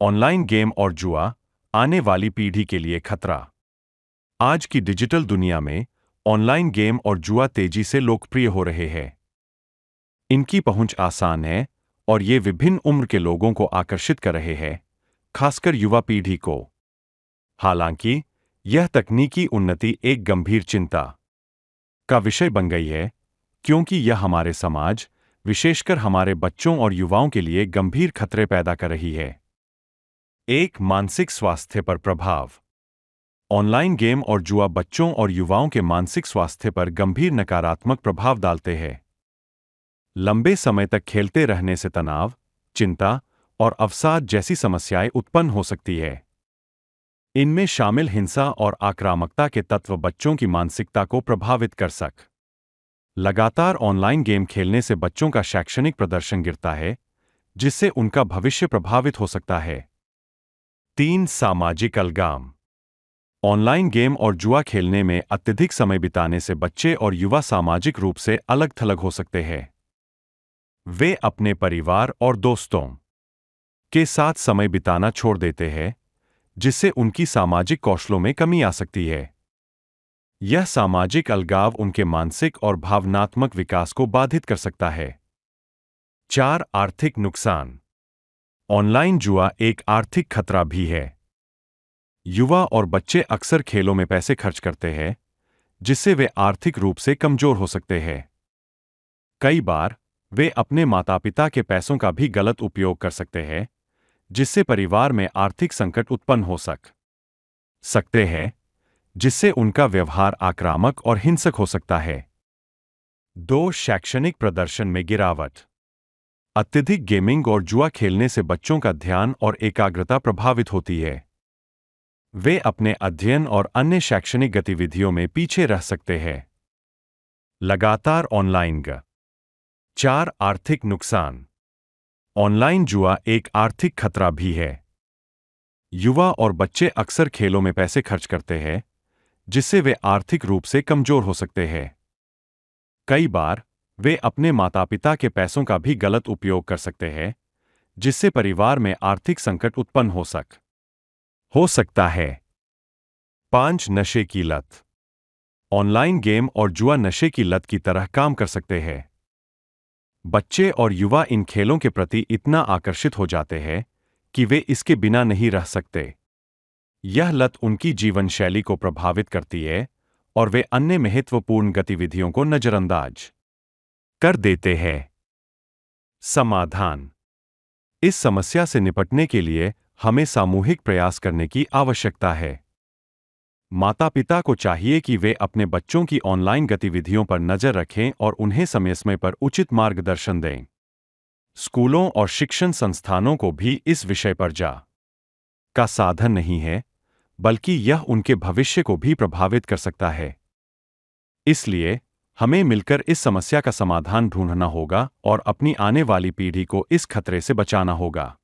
Online game और जुआ आने वाली पीढ़ी के लिए खतरा। आज की डिजिटल दुनिया में ऑनलाइन गेम और जुआ तेजी से लोकप्रिय हो रहे हैं। इनकी पहुंच आसान है और ये विभिन्न उम्र के लोगों को आकर्षित कर रहे हैं, खासकर युवा पीढ़ी को। हालांकि यह तकनीकी उन्नति एक गंभीर चिंता का विषय बन गई है, क्योंकि यह हमारे समाज, विशेषकर हमारे बच्चों और युवाओं के लिए गंभीर खतरे पैदा कर रही है। एक, मानसिक स्वास्थ्य पर प्रभाव। ऑनलाइन गेम और जुआ बच्चों और युवाओं के मानसिक स्वास्थ्य पर गंभीर नकारात्मक प्रभाव डालते हैं। लंबे समय तक खेलते रहने से तनाव, चिंता और अवसाद जैसी समस्याएं उत्पन्न हो सकती है। इनमें शामिल हिंसा और आक्रामकता के तत्व बच्चों की मानसिकता को प्रभावित कर लगातार ऑनलाइन गेम खेलने से बच्चों का शैक्षणिक प्रदर्शन गिरता है, जिससे उनका भविष्य प्रभावित हो सकता है। 3, सामाजिक अलगाव। ऑनलाइन गेम और जुआ खेलने में अत्यधिक समय बिताने से बच्चे और युवा सामाजिक रूप से अलग-थलग हो सकते हैं। वे अपने परिवार और दोस्तों के साथ समय बिताना छोड़ देते हैं, जिससे उनकी सामाजिक कौशलों में कमी आ सकती है। यह सामाजिक अलगाव उनके मानसिक और भावनात्मक विकास को बाधित कर सकता है। 4, आर्थिक नुकसान। ऑनलाइन जुआ एक आर्थिक खतरा भी है। युवा और बच्चे अक्सर खेलों में पैसे खर्च करते हैं, जिससे वे आर्थिक रूप से कमजोर हो सकते हैं। कई बार वे अपने माता-पिता के पैसों का भी गलत उपयोग कर सकते हैं, जिससे परिवार में आर्थिक संकट उत्पन्न हो सकते हैं, जिससे उनका व्यवहार आक्रामक और हिंसक हो सकता है। 2, शैक्षणिक प्रदर्शन में गिरावट। अत्यधिक गेमिंग और जुआ खेलने से बच्चों का ध्यान और एकाग्रता प्रभावित होती है। वे अपने अध्ययन और अन्य शैक्षणिक गतिविधियों में पीछे रह सकते हैं। लगातार ऑनलाइन 4, आर्थिक नुकसान। ऑनलाइन जुआ एक आर्थिक खतरा भी है। युवा और बच्चे अक्सर खेलों में पैसे खर्च करते हैं, जिससे वे आर्थिक रूप से कमजोर हो सकते हैं। कई बार वे अपने माता-पिता के पैसों का भी गलत उपयोग कर सकते हैं, जिससे परिवार में आर्थिक संकट उत्पन्न हो सकता है। 5, नशे की लत। ऑनलाइन गेम और जुआ नशे की लत की तरह काम कर सकते हैं। बच्चे और युवा इन खेलों के प्रति इतना आकर्षित हो जाते हैं कि वे इसके बिना नहीं रह सकते। यह लत उनकी जीवन शैली को प्रभावित करती है और वे अन्य महत्वपूर्ण गतिविधियों को नजरअंदाज कर देते हैं। समाधान। इस समस्या से निपटने के लिए हमें सामूहिक प्रयास करने की आवश्यकता है। माता-पिता को चाहिए कि वे अपने बच्चों की ऑनलाइन गतिविधियों पर नजर रखें और उन्हें समय-समय पर उचित मार्गदर्शन दें। स्कूलों और शिक्षण संस्थानों को भी इस विषय पर का साधन नहीं है, बल्कि यह उनके भविष्य को भी प्रभावित कर सकता है। इसलिए हमें मिलकर इस समस्या का समाधान ढूंढना होगा और अपनी आने वाली पीढ़ी को इस खतरे से बचाना होगा।